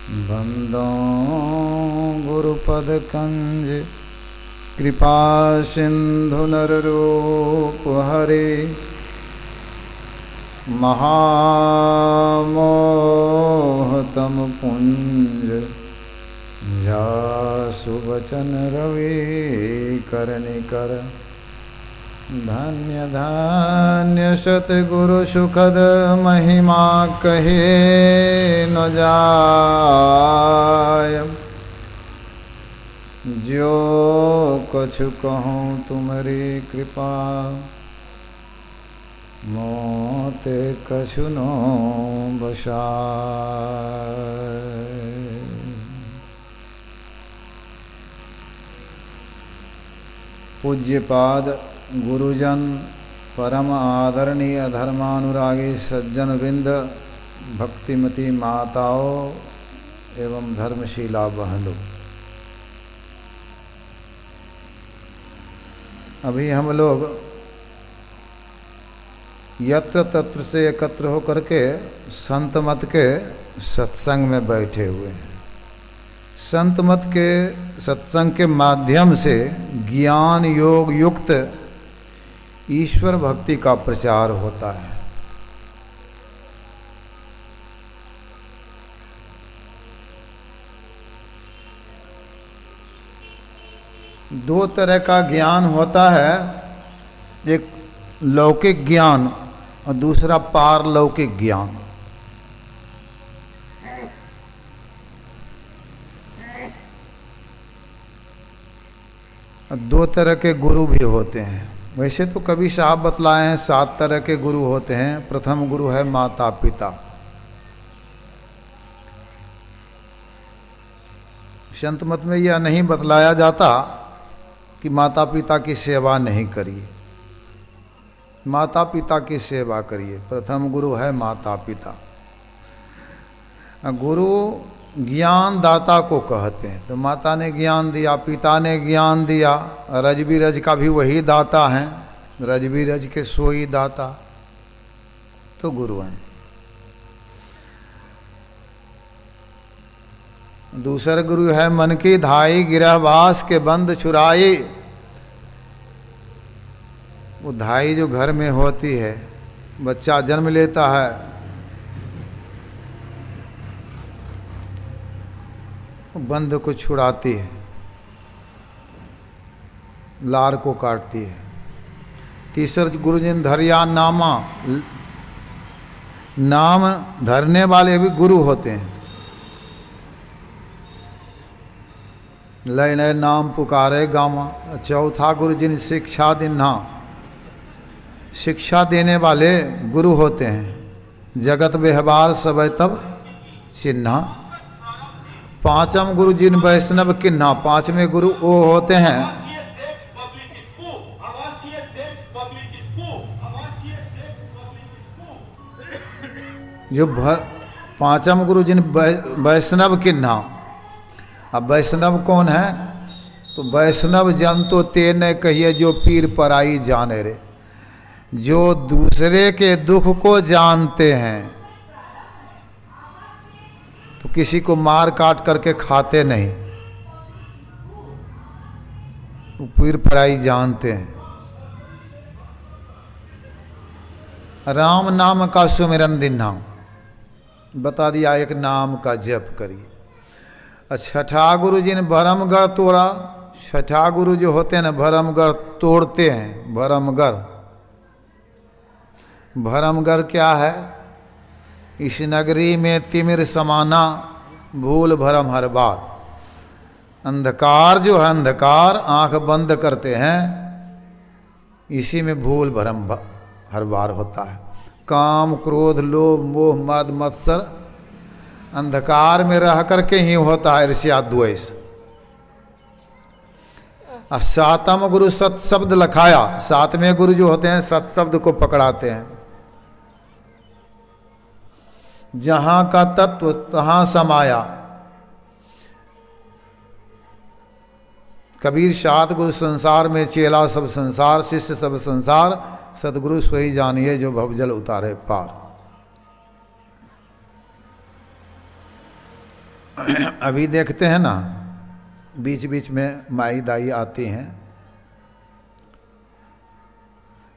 बंदो गुरुपदकंज कृपा सिंधु नररूप हरे महामोहतम पुंज जासु वचन रवि करनिकर धन्य धन्य सतगुरु सुखद महिमा कहे न जाय। जो कछु कहूँ तुम्हारी कृपा मोते कछु नो बसाय। पूज्यपाद गुरुजन परम आदरणीय धर्मानुरागी सज्जन वृंद, भक्तिमती माताओं एवं धर्मशीला बहनों, अभी हम लोग यत्र तत्र से एकत्र होकर के संत मत के सत्संग में बैठे हुए हैं। संत मत के सत्संग के माध्यम से ज्ञान योग युक्त ईश्वर भक्ति का प्रचार होता है। दो तरह का ज्ञान होता है, एक लौकिक ज्ञान और दूसरा पारलौकिक ज्ञान। दो तरह के गुरु भी होते हैं। वैसे तो कभी साहब बतलाए हैं 7 तरह के गुरु होते हैं। प्रथम गुरु है माता पिता। संत मत में यह नहीं बतलाया जाता कि माता पिता की सेवा नहीं करिए, माता पिता की सेवा करिए। प्रथम गुरु है माता पिता। गुरु ज्ञान दाता को कहते हैं। तो माता ने ज्ञान दिया, पिता ने ज्ञान दिया, रज भी रज का भी वही दाता है, रज भी रज के सोई दाता, तो गुरु हैं। दूसरा गुरु है मन की धाई गिरहवास के बंद छुराई। वो धाई जो घर में होती है, बच्चा जन्म लेता है, बंध को छुड़ाती है, लार को काटती है। तीसरा गुरुजन धरिया नामा, नाम धरने वाले भी गुरु होते हैं। लय नए नाम पुकारे गामा। चौथा गुरुजन शिक्षा दिन्हा, शिक्षा देने वाले गुरु होते हैं। जगत व्यवहार सब तब चिन्हा। पांचम गुरु जिन वैष्णव किन्हा, पांचवें गुरु वो होते हैं जो पांचम गुरु जिन वैष्णव किन्हा। अब वैष्णव कौन है? तो वैष्णव जन तो ते न कहिए जो पीर पराई जाने रे, जो दूसरे के दुख को जानते हैं। तो किसी को मार काट करके खाते नहीं, वो पीर पराई जानते हैं। राम नाम का सुमिरन दिन्हा, बता दिया एक नाम का जप करिए। छठा गुरु जिन भरमगढ़ तोड़ा, छठा गुरु जो होते हैं ना भरमगढ़ तोड़ते हैं। भरमगढ़, भरमगढ़ क्या है? इस नगरी में तिमिर समाना, भूल भरम हर बार। अंधकार जो है, अंधकार आंख बंद करते हैं, इसी में भूल भरम हर बार होता है। काम क्रोध लोभ मोह मद मत्सर, अंधकार में रह करके ही होता है ईर्ष्या द्वेष। और सातम गुरु सत शब्द लखाया, सातवें गुरु जो होते हैं सत शब्द को पकड़ाते हैं। जहां का तत्व तहां समाया। कबीर 7 गुरु संसार में, चेला सब संसार, शिष्य सब संसार, सतगुरु सोई जानिए जो भवजल उतारे पार। अभी देखते हैं ना, बीच बीच में माई दाई आती हैं।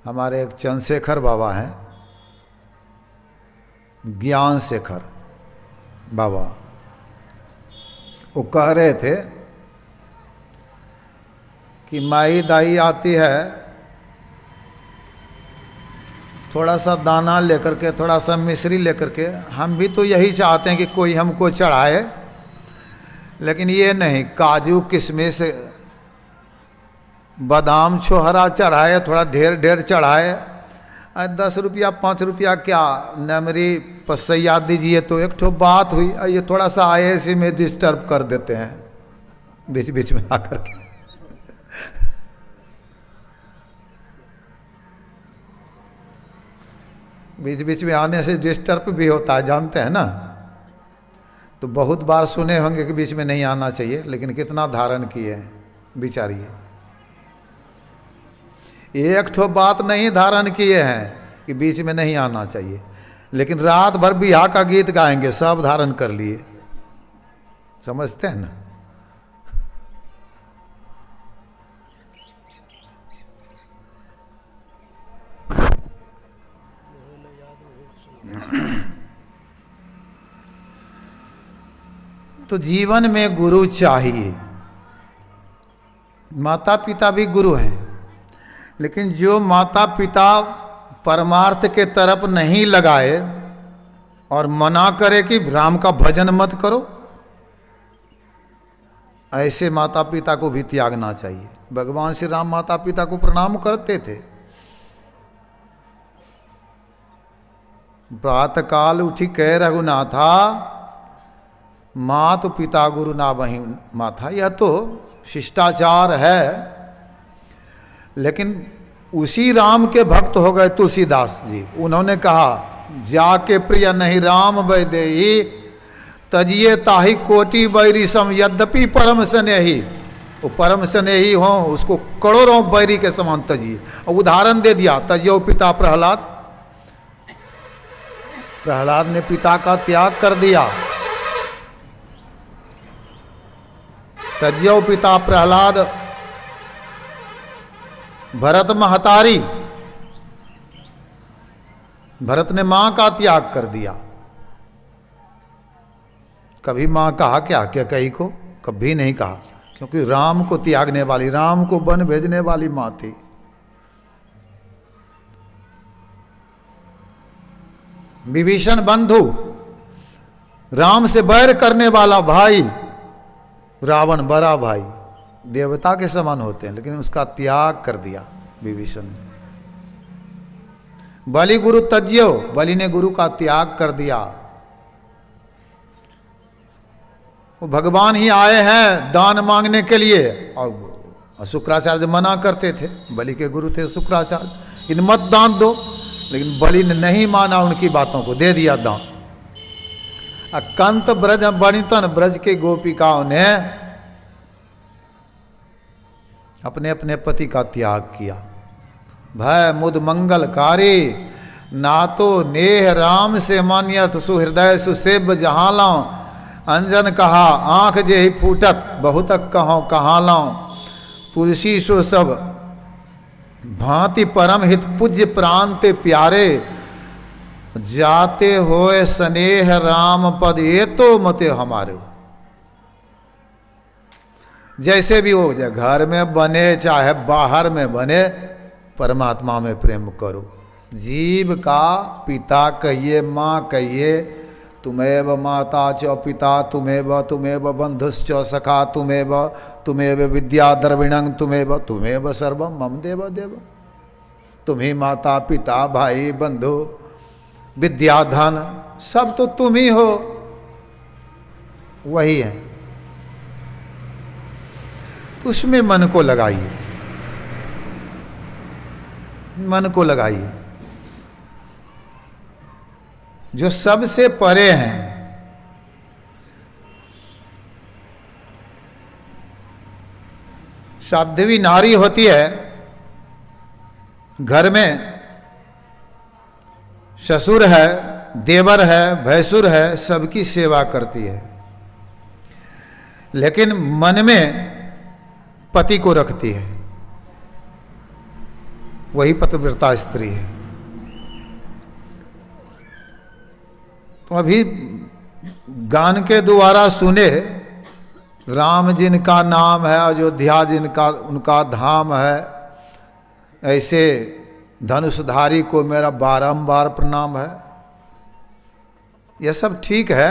हमारे एक चंद्रशेखर बाबा हैं, ज्ञान शेखर बाबा, वो कह रहे थे कि माई दाई आती है, थोड़ा सा दाना लेकर के, थोड़ा सा मिश्री लेकर के, हम भी तो यही चाहते हैं कि कोई हमको चढ़ाए, लेकिन ये नहीं, काजू किशमिश बादाम छोहरा चढ़ाए, थोड़ा ढेर ढेर चढ़ाए, 10 रुपया 5 रुपया क्या नमरी पसैया दीजिए। तो एक ठो बात हुई, ये थोड़ा सा आए इसी में डिस्टर्ब कर देते हैं बीच बीच में आकर के। बीच बीच में आने से डिस्टर्ब भी होता है, जानते हैं ना। तो बहुत बार सुने होंगे कि बीच में नहीं आना चाहिए, लेकिन कितना धारण किए हैं बिचारिए। एक ठो बात नहीं धारण किए हैं कि बीच में नहीं आना चाहिए, लेकिन रात भर बियाह का गीत गाएंगे, सब धारण कर लिए। समझते हैं ना। तो जीवन में गुरु चाहिए। माता पिता भी गुरु हैं, लेकिन जो माता पिता परमार्थ के तरफ नहीं लगाए और मना करे कि राम का भजन मत करो, ऐसे माता पिता को भी त्यागना चाहिए। भगवान श्री राम माता पिता को प्रणाम करते थे। प्रातःकाल उठी कह रघुनाथा, मात पिता गुरु ना वही माथा। यह तो शिष्टाचार है, लेकिन उसी राम के भक्त हो गए तुलसीदास जी। उन्होंने कहा, जाके प्रिय नहीं राम वैदेही, तजिए ताही कोटि बैरी सम, यद्यपि परम स्नेही। वो परम स्नेही हो, उसको करोड़ों बैरी के समान तजिए। उदाहरण दे दिया, तजियो पिता प्रहलाद। प्रहलाद ने पिता का त्याग कर दिया। तज्यो पिता प्रहलाद, भरत महतारी, भरत ने मां का त्याग कर दिया। कभी मां कहा क्या कहीं को? कभी नहीं कहा, क्योंकि राम को त्यागने वाली, राम को वन भेजने वाली मां थी। विभीषण बंधु, राम से बैर करने वाला भाई, रावण बड़ा भाई, देवता के समान होते हैं, लेकिन उसका त्याग कर दिया विभीषण ने। बलि गुरु तज्यो, बलि ने गुरु का त्याग कर दिया। वो भगवान ही आए हैं दान मांगने के लिए, और शुक्राचार्य मना करते थे। बलि के गुरु थे शुक्राचार्य, इन मत दान दो, लेकिन बलि ने नहीं माना उनकी बातों को, दे दिया दान। कंत ब्रज बणितन, ब्रज के गोपिकाओं ने अपने अपने पति का त्याग किया। भय मुद मंगलकारी, ना तो नेह राम से मान्यत, सुहृदय सुसेब जहां लाऊं। अंजन कहा आंख जे ही फूटत, बहुतक कहो कहाँ लाऊं। तुलसी सो सब भांति परम हित, पूज्य प्रांत प्यारे। जाते होए स्नेह राम पद, ये तो मते हमारे। जैसे भी हो जाए, घर में बने चाहे बाहर में बने, परमात्मा में प्रेम करो। जीव का पिता कहिए, माँ कहिए, तुमेव माता च पिता, तुमेव बंधुश्च सखा, तुमेव विद्या द्रविणं, तुमेव सर्वं मम देव देव। तुम्ही माता पिता भाई बंधु विद्या धन सब तो तुम ही हो, वही है। तो उसमें मन को लगाइए, मन को लगाइए। जो सबसे परे हैं, साध्वी नारी होती है, घर में ससुर है, देवर है, भैंसुर है, सबकी सेवा करती है। लेकिन मन में पति को रखती है, वही पतिव्रता स्त्री है। तो अभी गान के द्वारा सुने, राम जिनका नाम है, अयोध्या जिनका उनका धाम है, ऐसे धनुषधारी को मेरा बारंबार प्रणाम है। यह सब ठीक है,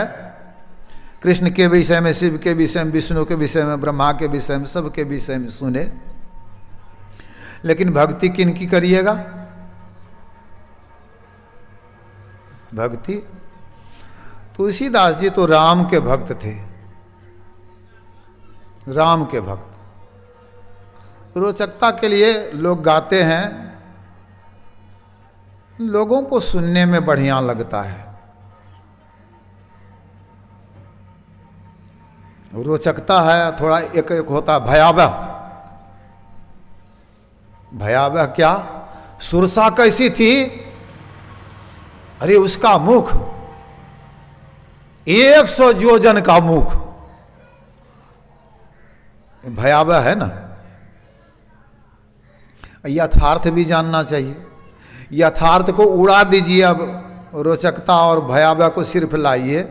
कृष्ण के विषय में, शिव के विषय में, विष्णु के विषय में, ब्रह्मा के विषय में, सब के विषय में सुने, लेकिन भक्ति किन की करिएगा? भक्ति तुलसीदास जी तो राम के भक्त थे, राम के भक्त। रोचकता के लिए लोग गाते हैं, लोगों को सुनने में बढ़िया लगता है। रोचकता है थोड़ा, एक एक होता है भयावह। भयावह क्या? सुरसा कैसी थी? अरे उसका मुख 100 योजन का मुख, भयावह है ना। यथार्थ भी जानना चाहिए, यथार्थ को उड़ा दीजिए, अब रोचकता और भयावह को सिर्फ लाइए,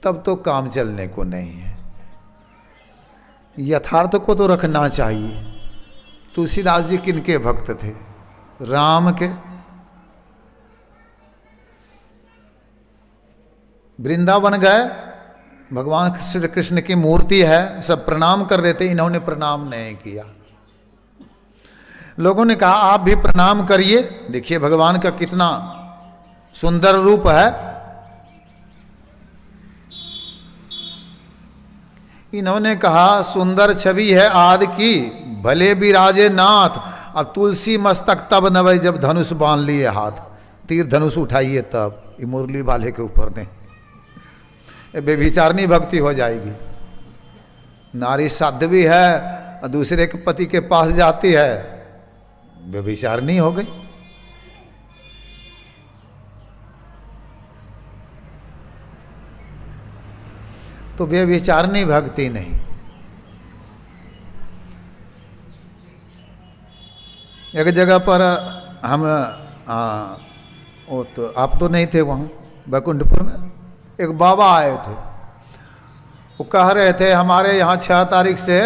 तब तो काम चलने को नहीं है। यथार्थ को तो रखना चाहिए। तुलसीदास जी किनके भक्त थे? राम के। वृंदावन गए, भगवान श्री कृष्ण की मूर्ति है, सब प्रणाम कर रहे थे, इन्होंने प्रणाम नहीं किया। लोगों ने कहा आप भी प्रणाम करिए, देखिए भगवान का कितना सुंदर रूप है। इन्होंने कहा सुंदर छवि है आदि की, भले विराजे नाथ, अब तुलसी मस्तक तब नवै जब धनुष बांध लिए हाथ, तीर धनुष उठाइए तब। ये मुरली वाले के ऊपर नहीं, बेविचारनी भक्ति हो जाएगी। नारी साध्वी है और दूसरे के पति के पास जाती है, बेविचारनी हो गई। तो बेविचारनी भक्ति नहीं। एक जगह पर हम वो तो आप तो नहीं थे वहाँ बैकुंठपुर में, एक बाबा आए थे, वो कह रहे थे हमारे यहाँ 6 तारीख से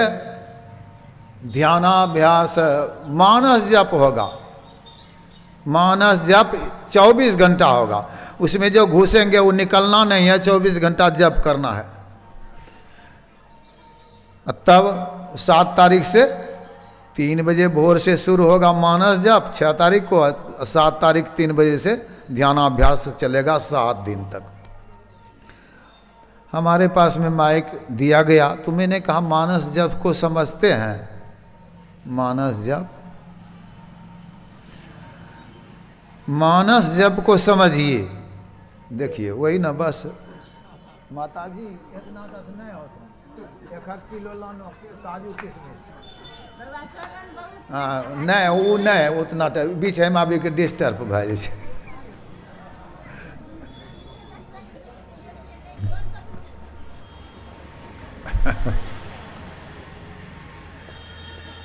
ध्यानाभ्यास मानस जप होगा, मानस जप 24 घंटा होगा, उसमें जो घुसेंगे वो निकलना नहीं है, 24 घंटा जप करना है। तब 7 तारीख से 3 बजे भोर से शुरू होगा मानस जप, 6 तारीख को, 7 तारीख 3 बजे से ध्यानाभ्यास चलेगा 7 दिन तक। हमारे पास में माइक दिया गया, तो मैंने कहा मानस जप को समझते हैं? मानस जप, मानस जप को समझिए। देखिए वही ना, बस माता जी इतना दस नहीं होता, 1 किलो लानो काजू किशमिश, नहीं वो नहीं उतना बीच में अभी के डिस्टर्ब भए जाए छै।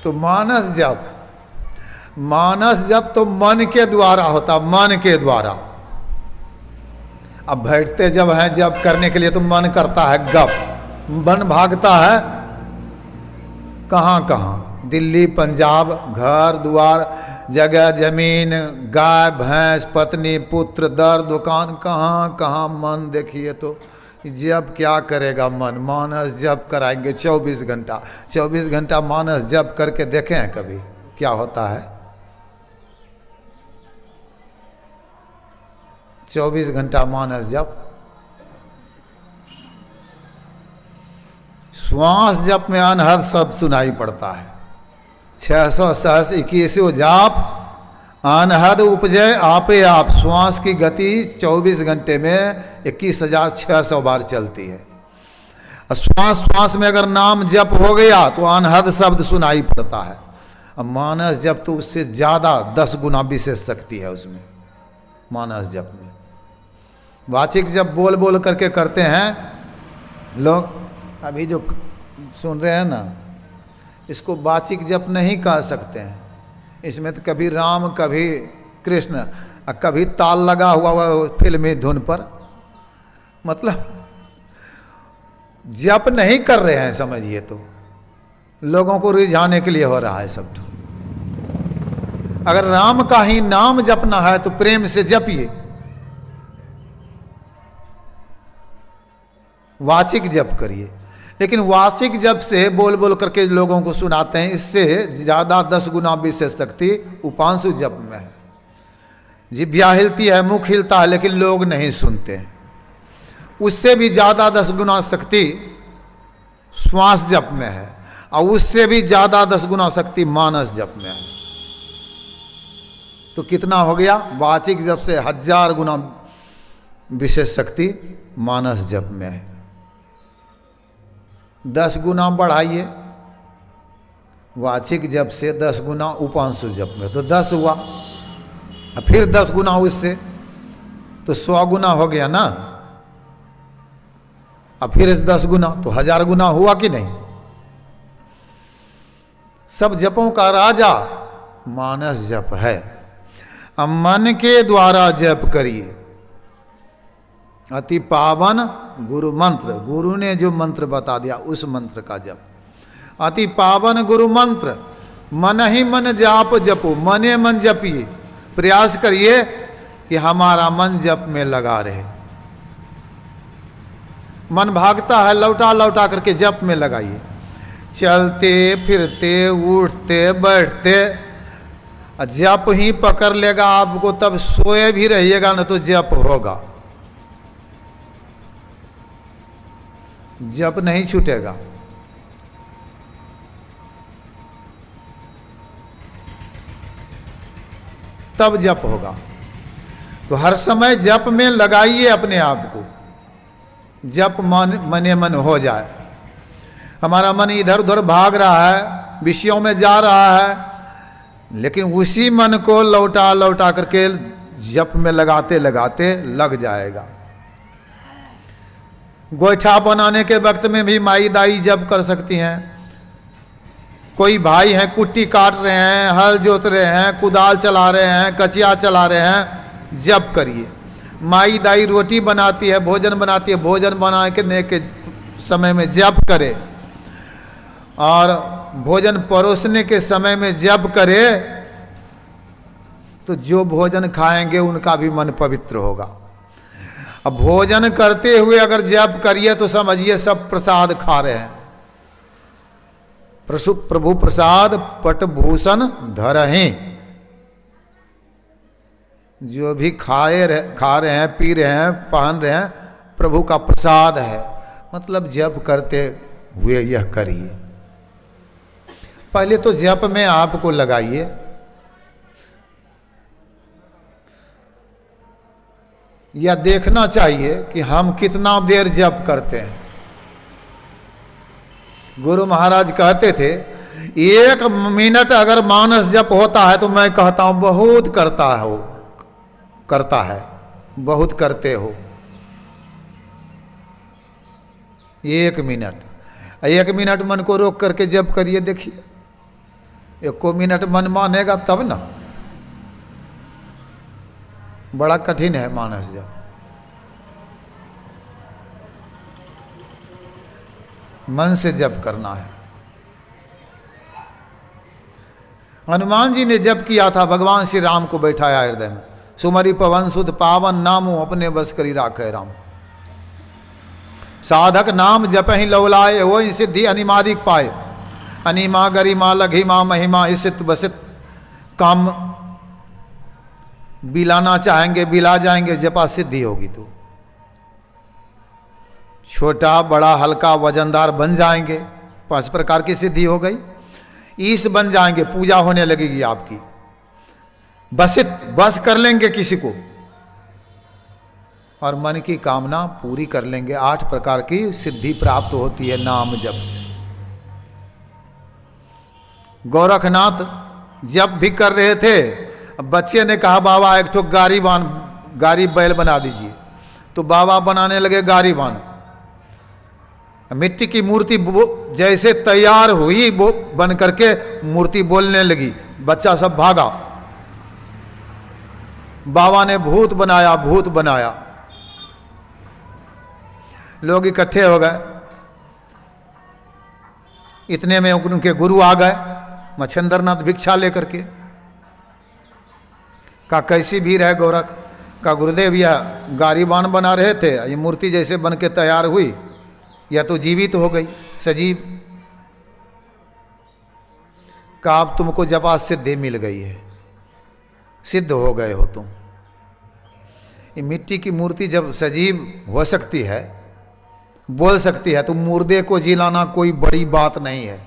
तो मानस जप, मानस जप तो मन के द्वारा होता, मन के द्वारा। अब बैठते जब हैं जप करने के लिए तो मन करता है गप, मन भागता है कहाँ कहाँ, दिल्ली पंजाब, घर द्वार, जगह जमीन, गाय भैंस, पत्नी पुत्र, दर दुकान, कहाँ कहाँ मन। देखिए तो जब क्या करेगा मन, मानस जप कराएंगे 24 घंटा, 24 घंटा मानस जप करके देखें हैं कभी क्या होता है? 24 घंटा मानस जप। श्वास जप में अनहद शब्द सुनाई पड़ता है, 600 सहस्र 21 जाप, अनहद उपजय आपे आप। श्वास की गति 24 घंटे में 21,600 बार चलती है। श्वास श्वास में अगर नाम जप हो गया तो अनहद शब्द सुनाई पड़ता है। अब मानस जप तो उससे ज़्यादा 10 गुना विशेष शक्ति है उसमें, मानस जप में। वाचिक जब बोल बोल करके करते हैं लोग अभी जो सुन रहे हैं ना, इसको वाचिक जप नहीं कह सकते हैं। इसमें तो कभी राम कभी कृष्ण और कभी ताल लगा हुआ फिल्मी धुन पर, मतलब जप नहीं कर रहे हैं समझिए। तो लोगों को रिझाने के लिए हो रहा है सब। अगर राम का ही नाम जपना है तो प्रेम से जपिए, वाचिक जप करिए। लेकिन वाचिक जप से बोल बोल करके लोगों को सुनाते हैं, इससे ज्यादा 10 गुना विशेष शक्ति उपांशु जप में है। जिह्वा हिलती है, मुख हिलता है, लेकिन लोग नहीं सुनते हैं। उससे भी ज्यादा 10 गुना शक्ति श्वास जप में है, और उससे भी ज्यादा 10 गुना शक्ति मानस जप में है। तो कितना हो गया? वाचिक जप से 1000 गुना विशेष शक्ति मानस जप में है। 10 गुना बढ़ाइए वाचिक जप से, 10 गुना उपांशु जप में, तो 10 हुआ। फिर 10 गुना उससे, तो 100 गुना हो गया ना। अब फिर 10 गुना, तो 1000 गुना हुआ कि नहीं? सब जपों का राजा मानस जप है। अब मन के द्वारा जप करिए अति पावन गुरु मंत्र। गुरु ने जो मंत्र बता दिया उस मंत्र का जप, अति पावन गुरु मंत्र। मन ही मन जाप जपो, मने मन जपिए। प्रयास करिए कि हमारा मन जप में लगा रहे। मन भागता है, लौटा लौटा करके जप में लगाइए। चलते फिरते उठते बैठते जप ही पकड़ लेगा आपको, तब सोए भी रहिएगा ना तो जप होगा, जप नहीं छूटेगा। तब जप होगा। तो हर समय जप में लगाइए अपने आप को, जप मने मन हो जाए। हमारा मन इधर उधर भाग रहा है, विषयों में जा रहा है, लेकिन उसी मन को लौटा लौटा करके जप में लगाते लगाते लग जाएगा। गोईठा बनाने के वक्त में भी माई दाई जप कर सकती हैं। कोई भाई हैं कुट्टी काट रहे हैं, हल जोत रहे हैं, कुदाल चला रहे हैं, कचिया चला रहे हैं, जप करिए। माई दाई रोटी बनाती है, भोजन बनाती है, भोजन बनाने के समय में जप करे, और भोजन परोसने के समय में जप करे, तो जो भोजन खाएंगे उनका भी मन पवित्र होगा। अब भोजन करते हुए अगर जप करिए तो समझिए सब प्रसाद खा रहे हैं। प्रभु प्रसाद पटभूषण धरहि। जो भी खा रहे हैं, पी रहे हैं, पहन रहे हैं, प्रभु का प्रसाद है। मतलब जप करते हुए यह करिए। पहले तो जप में आपको लगाइए। यह देखना चाहिए कि हम कितना देर जप करते हैं। गुरु महाराज कहते थे 1 मिनट अगर मानस जप होता है तो मैं कहता हूं बहुत करता है, बहुत करते हो। 1 मिनट, 1 मिनट मन को रोक करके जप करिए, देखिए 1 मिनट मन मानेगा तब ना। बड़ा कठिन है मानस जप। मन से जप करना है। हनुमान जी ने जप किया था, भगवान श्री राम को बैठाया हृदय में। सुमरि पवन सुत पावन नामो अपने बस करी राखे राम। साधक नाम जप ही लौलाए, वो सिद्धि अनिमादिक पाए। अनिमा गरिमा लघिमा महिमा इसित बसित। काम बिलाना चाहेंगे बिला जाएंगे, जपा सिद्धि होगी तो। छोटा बड़ा हल्का वजनदार बन जाएंगे, 5 प्रकार की सिद्धि हो गई। ईश बन जाएंगे, पूजा होने लगेगी आपकी। बसित, बस कर लेंगे किसी को, और मन की कामना पूरी कर लेंगे। 8 प्रकार की सिद्धि प्राप्त होती है नाम जप से। गोरखनाथ जप भी कर रहे थे, अब बच्चे ने कहा बाबा एक ठो गाड़ी बैल बना दीजिए, तो बाबा बनाने लगे गाड़ी बान। मिट्टी की मूर्ति जैसे तैयार हुई वो बन करके मूर्ति बोलने लगी, बच्चा सब भागा। बाबा ने भूत बनाया, भूत बनाया। लोग इकट्ठे हो गए। इतने में उनके गुरु आ गए, मच्छिंद्रनाथ भिक्षा लेकर के। का कैसी भीड़ है गोरख। का गुरुदेव यह गारीबान बना रहे थे, ये मूर्ति जैसे बन के तैयार हुई, या तो जीवित हो गई, सजीव। का अब तुमको जपा सिद्धि मिल गई है, सिद्ध हो गए हो तुम। ये मिट्टी की मूर्ति जब सजीव हो सकती है, बोल सकती है, तो मुर्दे को जिलाना कोई बड़ी बात नहीं है,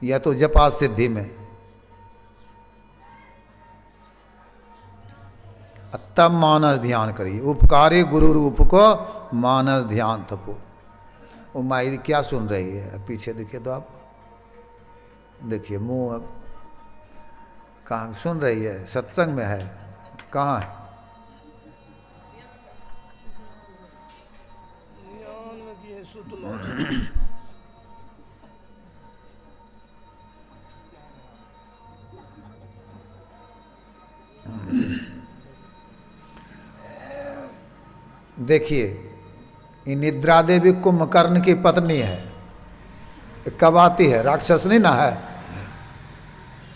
यह तो जपा सिद्धि में। तब मानस ध्यान करिए, उपकारी गुरु रूप को मानस ध्यान थपो। वो माई क्या सुन रही है, पीछे देखिए तो आप, देखिए मुंह कहाँ सुन रही है, सत्संग में है, कहाँ है? देखिए, ये निद्रा देवी कुंभकर्ण की पत्नी है, कब आती है? राक्षस नहीं ना है,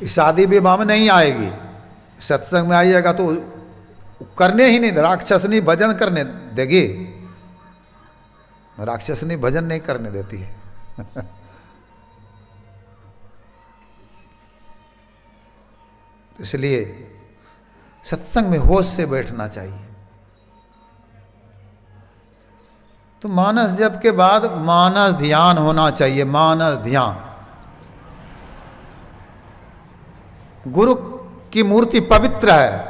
शादी विवाह में नहीं आएगी, सत्संग में आइएगा तो करने ही नहीं, राक्षस नहीं भजन करने देगी, राक्षस नहीं भजन नहीं करने देती है। इसलिए सत्संग में होश से बैठना चाहिए। तो मानस जप के बाद मानस ध्यान होना चाहिए, मानस ध्यान। गुरु की मूर्ति पवित्र है,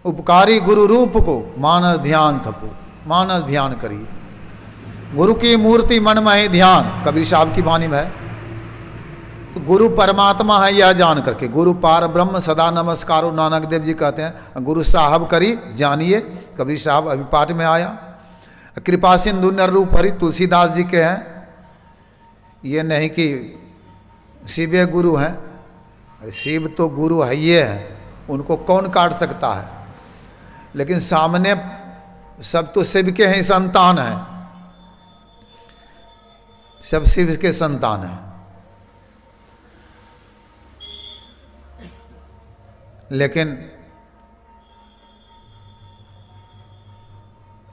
उपकारी गुरु रूप को मानस ध्यान थपो, मानस ध्यान करिए। गुरु की मूर्ति मन में ही ध्यान, कबीर साहब की वाणी में है। तो गुरु परमात्मा है यह जान करके, गुरु पार ब्रह्म सदा नमस्कारो, नानक देव जी कहते हैं। गुरु साहब करी जानिए, कबीर साहब अभी पाठ में आया। कृपा सिंधु नर रूप हरि तुलसीदास जी के हैं, ये नहीं कि शिवे गुरु हैं। अरे शिव तो गुरु है ये हैं, उनको कौन काट सकता है। लेकिन सामने सब तो शिव के हैं, संतान हैं, सब शिव के संतान हैं। लेकिन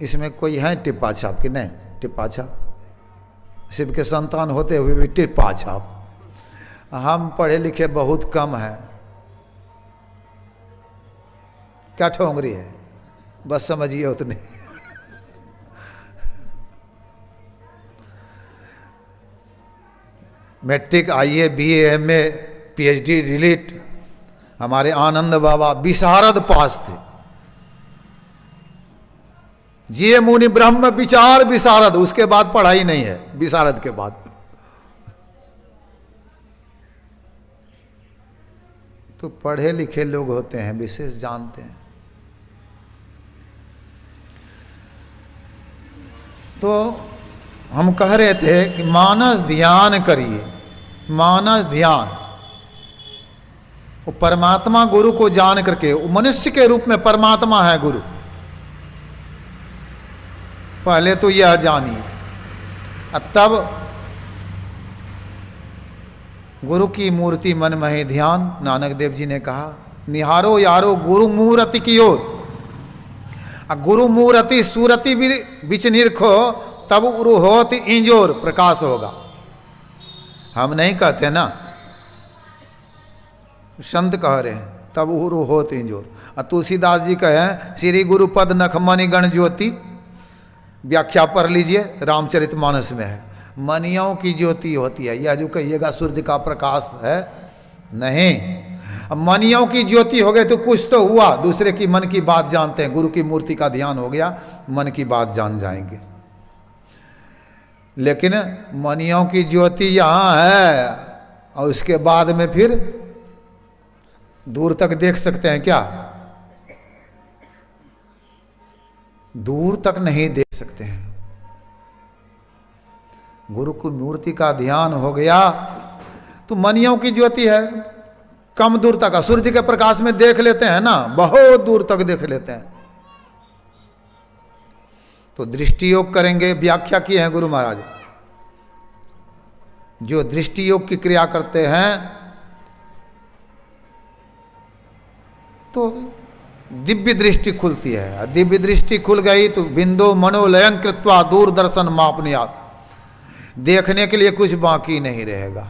इसमें कोई है टिप्पा छाप कि नहीं? टिप्पा छाप, शिव के संतान होते हुए भी टिप्पा छाप। हम पढ़े लिखे बहुत कम हैं, क्या ठोंगरी है, बस समझिए उतने। मैट्रिक, आईए, बीए, एमए, पीएचडी डिलीट। हमारे आनंद बाबा विशारद पास थे, जिये मुनि ब्रह्म विचार विशारद, उसके बाद पढ़ाई नहीं है, विशारद के बाद। तो पढ़े लिखे लोग होते हैं, विशेष जानते हैं। तो हम कह रहे थे कि मानस ध्यान करिए, मानस ध्यान। वो परमात्मा गुरु को जान करके, वो मनुष्य के रूप में परमात्मा है गुरु, पहले तो यह जानिए। तब गुरु की मूर्ति मन में ही ध्यान। नानक देव जी ने कहा, निहारो यारो गुरु मूर्ति की ओर। गुरु मूर्ति सूरति बिच निरखो, तब उरु होत इंजोर, प्रकाश होगा। हम नहीं कहते ना, संत कह रहे हैं, तब उरु होत इंजोर। तुलसीदास जी कहे, श्री गुरु पद नख मणि गण ज्योति, व्याख्या पढ़ लीजिए, रामचरितमानस में है। मनियों की ज्योति होती है, यह जो कहिएगा सूर्य का प्रकाश है, नहीं। अब मनियों की ज्योति हो गई तो कुछ तो हुआ, दूसरे की मन की बात जानते हैं। गुरु की मूर्ति का ध्यान हो गया, मन की बात जान जाएंगे। लेकिन मनियों की ज्योति यहाँ है, और उसके बाद में फिर दूर तक देख सकते हैं क्या? दूर तक नहीं देख सकते हैं। गुरु की मूर्ति का ध्यान हो गया तो मनियों की ज्योति है, कम दूर तक सूर्य के प्रकाश में देख लेते हैं ना, बहुत दूर तक देख लेते हैं। तो दृष्टि योग करेंगे, व्याख्या की है गुरु महाराज। जो दृष्टि योग की क्रिया करते हैं तो दिव्य दृष्टि खुलती है। दिव्य दृष्टि खुल गई तो बिंदु मनोलयं कृत्वा दूरदर्शन मापनीयात्, देखने के लिए कुछ बाकी नहीं रहेगा।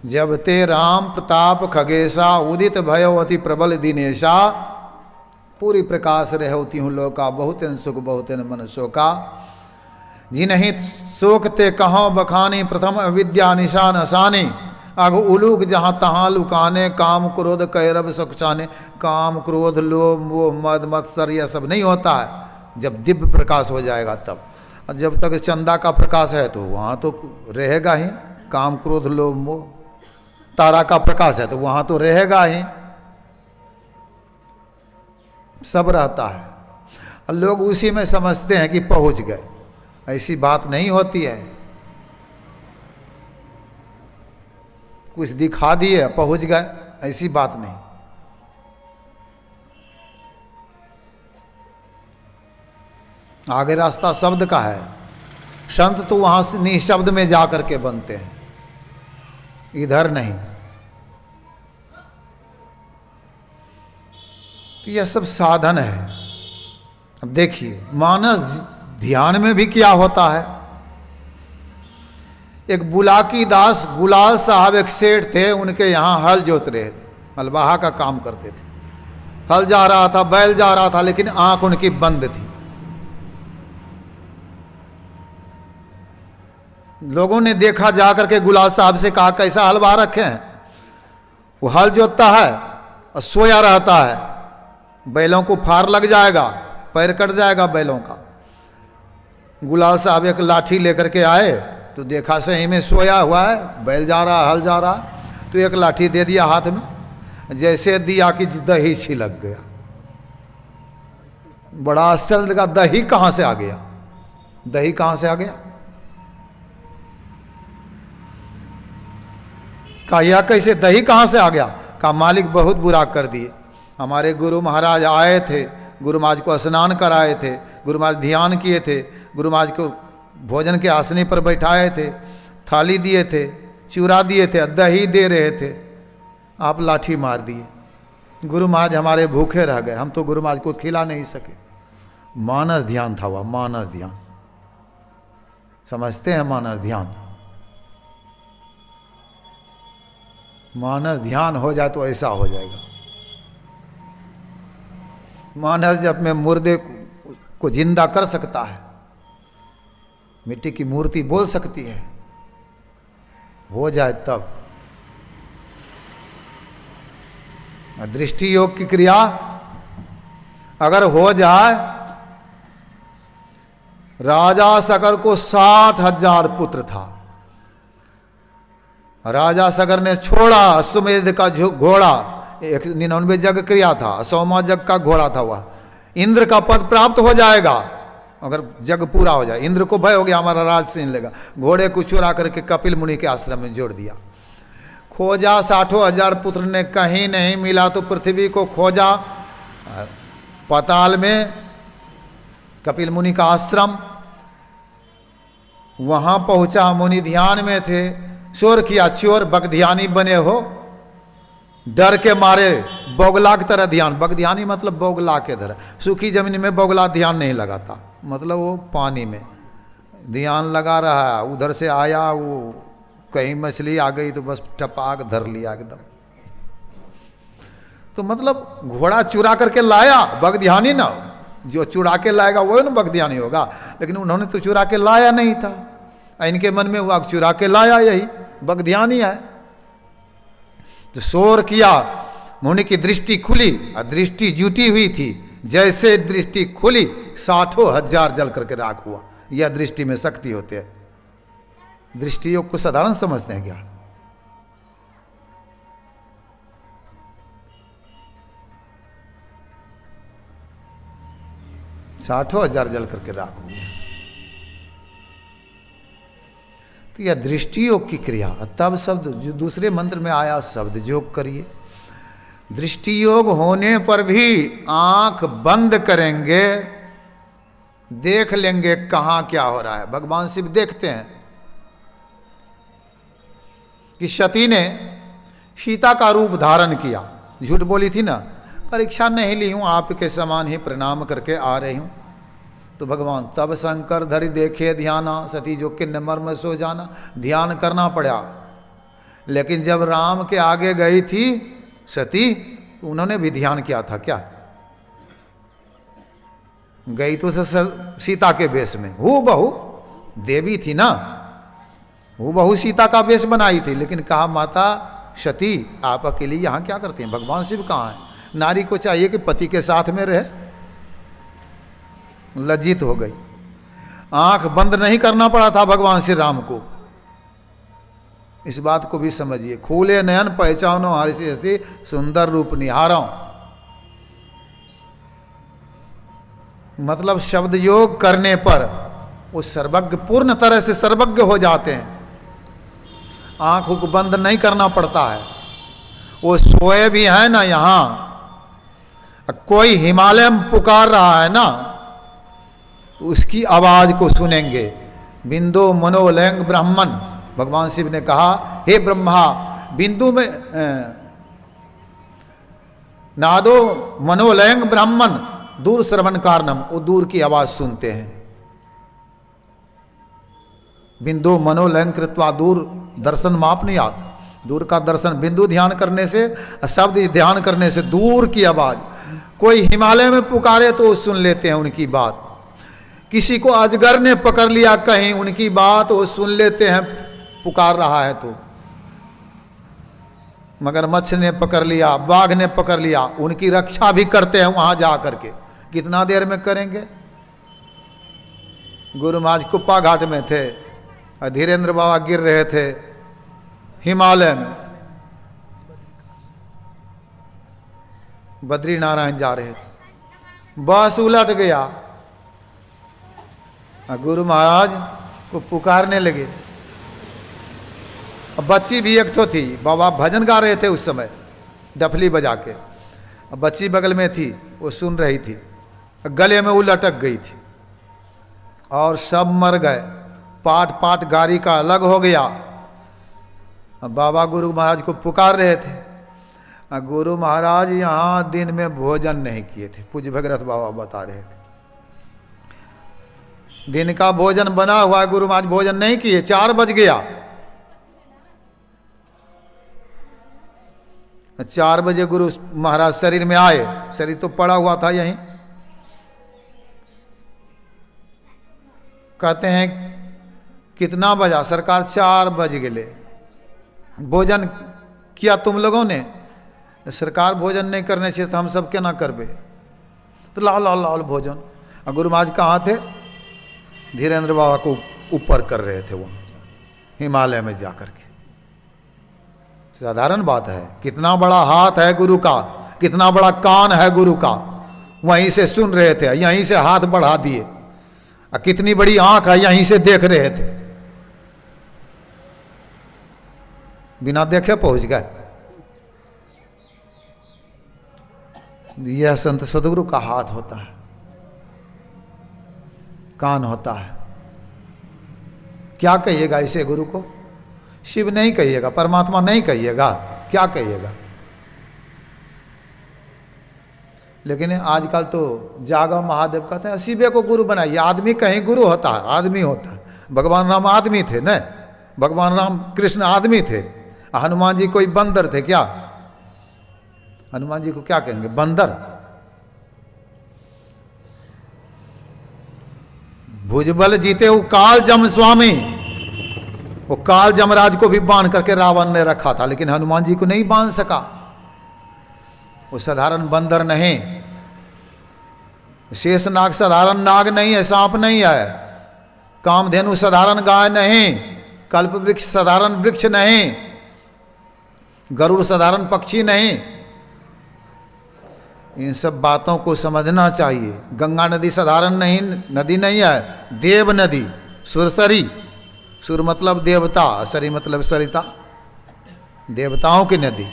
जब ते राम प्रताप खगेशा उदित भयो अति प्रबल दिनेशा, पूरी प्रकाश रहे होती हूँ लोका बहुत सुख बहुत मन शोका। जिन्हीं शोकते कहो बखानी प्रथम अविद्या निशान असानी, अग उलूक जहाँ तहाँ लुकाने काम क्रोध कैरब सकुचाने। काम क्रोध लोभ मोह मद मत्सर यह सब नहीं होता है जब दिव्य प्रकाश हो जाएगा तब। और जब तक चंदा का प्रकाश है तो वहाँ तो रहेगा ही काम क्रोध लोभ मोह। तारा का प्रकाश है तो वहाँ तो रहेगा ही, सब रहता है। और लोग उसी में समझते हैं कि पहुँच गए, ऐसी बात नहीं होती है। कुछ दिखा दिए पहुंच गए, ऐसी बात नहीं। आगे रास्ता शब्द का है। संत तो वहां से निशब्द में जा करके बनते हैं, इधर नहीं। तो यह सब साधन है। अब देखिए मानस ध्यान में भी क्या होता है। एक बुलाकी दास गुलाल साहब एक सेठ थे, उनके यहाँ हल जोत रहे थे, मलबाहा का काम करते थे। हल जा रहा था, बैल जा रहा था, लेकिन आंख उनकी बंद थी। लोगों ने देखा, जाकर के गुलाल साहब से कहा कैसा हल बहा रखे हैं। वो हल जोतता है और सोया रहता है, बैलों को फार लग जाएगा, पैर कट जाएगा बैलों का। गुलाल साहब एक लाठी लेकर के आए तो देखा सही में सोया हुआ है, बैल जा रहा, हल जा रहा, तो एक लाठी दे दिया हाथ में। जैसे दिया कि दही छिलक गया। बड़ा आश्चर्य लगा, दही कहाँ से आ गया, दही कहाँ से आ गया। कहा यह कैसे, दही कहाँ से आ गया। कहा मालिक बहुत बुरा कर दिए। हमारे गुरु महाराज आए थे, गुरु महाराज को स्नान कराए थे, गुरु महाराज ध्यान किए थे, गुरु महाराज को भोजन के आसनी पर बैठाए थे, थाली दिए थे, चूरा दिए थे, दही दे रहे थे, आप लाठी मार दिए। गुरु महाराज हमारे भूखे रह गए, हम तो गुरु महाराज को खिला नहीं सके। मानस ध्यान था वह, मानस ध्यान। समझते हैं मानस ध्यान। मानस ध्यान हो जाए तो ऐसा हो जाएगा। मानस जब में मुर्दे को जिंदा कर सकता है, मिट्टी की मूर्ति बोल सकती है, हो जाए तब। दृष्टि योग की क्रिया अगर हो जाए, राजा सगर को 60,000 पुत्र था। राजा सगर ने छोड़ा अश्वमेध का घोड़ा, 99 यज्ञ क्रिया था, 100वां यज्ञ का घोड़ा था वह। इंद्र का पद प्राप्त हो जाएगा अगर जग पूरा हो जाए। इंद्र को भय हो गया हमारा राज छीन लेगा। घोड़े को चुरा करके कपिल मुनि के आश्रम में जोड़ दिया। खोजा 60,000 पुत्र ने, कहीं नहीं मिला तो पृथ्वी को खोजा, पाताल में कपिल मुनि का आश्रम, वहां पहुंचा। मुनि ध्यान में थे, शोर किया, चोर बगध्यानी बने हो। डर के मारे बोगला की तरह ध्यान, बगध्यानी मतलब बोगला के तरह। सूखी जमीन में बोगला ध्यान नहीं लगाता, मतलब वो पानी में ध्यान लगा रहा है। उधर से आया, वो कहीं मछली आ गई तो बस टपाक धर लिया एकदम। तो मतलब घोड़ा चुरा करके लाया, बगध्यानी ना, जो चुरा के लाएगा वो ना बगध्यानी होगा। लेकिन उन्होंने तो चुरा के लाया नहीं था, इनके मन में हुआ चुरा के लाया, यही बगध्यानी है। तो शोर किया, मुनि की दृष्टि खुली, और दृष्टि जुटी हुई थी। जैसे दृष्टि खुली 60,000 जल करके राख हुआ। यह दृष्टि में शक्ति होती है। दृष्टि योग को साधारण समझते हैं क्या? 60,000 जल करके राख हुआ। तो यह दृष्टि योग की क्रिया। तब शब्द जो दूसरे मंत्र में आया, शब्द योग करिए। दृष्टि योग होने पर भी आंख बंद करेंगे, देख लेंगे कहां क्या हो रहा है। भगवान शिव देखते हैं कि सती ने सीता का रूप धारण किया, झूठ बोली थी ना, परीक्षा नहीं ली हूं, आपके समान ही प्रणाम करके आ रही हूं। तो भगवान तब शंकर धरि देखे ध्याना, सती जो किन्न मर्म सो जाना, ध्यान करना पड़ा। लेकिन जब राम के आगे गई थी सती, उन्होंने भी ध्यान किया था क्या? गई तो सीता के वेश में, हूँ बहू देवी थी ना, हूँ बहू सीता का वेश बनाई थी। लेकिन कहा माता सती आप अकेली यहाँ क्या करते हैं? भगवान शिव कहाँ है? नारी को चाहिए कि पति के साथ में रहे। लज्जित हो गई, आंख बंद नहीं करना पड़ा था भगवान श्री राम को। इस बात को भी समझिए, खुले नयन पहचानो हर्षि हसी सुंदर रूप निहारो। मतलब शब्द योग करने पर वो सर्वज्ञ, पूर्ण तरह से सर्वज्ञ हो जाते हैं। आंखों को बंद नहीं करना पड़ता है। वो सोए भी है ना, यहां कोई हिमालय में पुकार रहा है ना, तो उसकी आवाज को सुनेंगे। बिंदु मनोलयंग ब्राह्मण, भगवान शिव ने कहा हे ब्रह्मा, बिंदु में नादो मनोलयंग ब्राह्मण दूर श्रवण कारणम, वो दूर की आवाज सुनते हैं। बिंदु मनोलयंग कृत्वा दूर दर्शन मापनीयात्, दूर का दर्शन बिंदु ध्यान करने से, शब्द ध्यान करने से दूर की आवाज। कोई हिमालय में पुकारे तो सुन लेते हैं उनकी बात। किसी को अजगर ने पकड़ लिया कहीं, उनकी बात वो सुन लेते हैं, पुकार रहा है तो। मगरमच्छ ने पकड़ लिया, बाघ ने पकड़ लिया, उनकी रक्षा भी करते हैं वहां जा करके। कितना देर में करेंगे? गुरु महाराज कुप्पा घाट में थे, धीरेन्द्र बाबा गिर रहे थे हिमालय में, बद्री नारायण जा रहे थे, बस उलट गया। गुरु महाराज को पुकारने लगे। बच्ची भी एक तो थी, बाबा भजन गा रहे थे उस समय डफली बजा के, बच्ची बगल में थी, वो सुन रही थी, गले में वो लटक गई थी और सब मर गए। पाट पाट गाड़ी का अलग हो गया। बाबा गुरु महाराज को पुकार रहे थे। गुरु महाराज यहाँ दिन में भोजन नहीं किए थे, पूज्य भगीरथ बाबा बता रहे थे। दिन का भोजन बना हुआ, गुरु महाराज भोजन नहीं किए, 4 बज गया। 4 बजे गुरु महाराज शरीर में आए, शरीर तो पड़ा हुआ था यहीं। कहते हैं कितना बजा? सरकार 4 बज गए। भोजन किया तुम लोगों ने? सरकार भोजन नहीं करने से तो हम सब क्या ना करबे? तो लाओ लाओ लाओ भोजन। और गुरु महाराज कहाँ थे? धीरेन्द्र बाबा को ऊपर कर रहे थे, वो हिमालय में जाकर के। साधारण बात है, कितना बड़ा हाथ है गुरु का, कितना बड़ा कान है गुरु का, वहीं से सुन रहे थे, यहीं से हाथ बढ़ा दिए। और कितनी बड़ी आंख है, यहीं से देख रहे थे, बिना देखे पहुंच गए। यह संत सदगुरु का हाथ होता है, कान होता है। क्या कहिएगा इसे गुरु को? शिव नहीं कहिएगा, परमात्मा नहीं कहिएगा, क्या कहिएगा? लेकिन आजकल तो जागव महादेव कहते हैं शिवे को गुरु बनाइए। आदमी कहीं गुरु होता है? आदमी होता है। भगवान राम आदमी थे न, भगवान राम कृष्ण आदमी थे। हनुमान जी कोई बंदर थे क्या? हनुमान जी को क्या कहेंगे? बंदर। भुजबल जीते वो काल जम स्वामी, वो काल जमराज को भी बांध करके रावण ने रखा था, लेकिन हनुमान जी को नहीं बांध सका। वो साधारण बंदर नहीं, शेष नाग साधारण नाग नहीं है, सांप नहीं है, कामधेनु साधारण गाय नहीं, कल्प वृक्ष साधारण वृक्ष नहीं, गरुड़ साधारण पक्षी नहीं। इन सब बातों को समझना चाहिए। गंगा नदी साधारण नहीं नदी नहीं है, देव नदी, सुरसरी सुर मतलब देवता, सरी मतलब सरिता, देवताओं की नदी।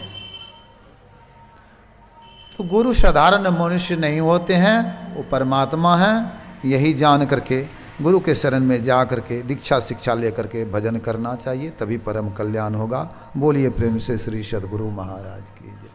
तो गुरु साधारण मनुष्य नहीं होते हैं, वो परमात्मा हैं। यही जान करके गुरु के शरण में जा करके दीक्षा शिक्षा लेकर के भजन करना चाहिए, तभी परम कल्याण होगा। बोलिए प्रेम से श्री सद्गुरु महाराज की जय।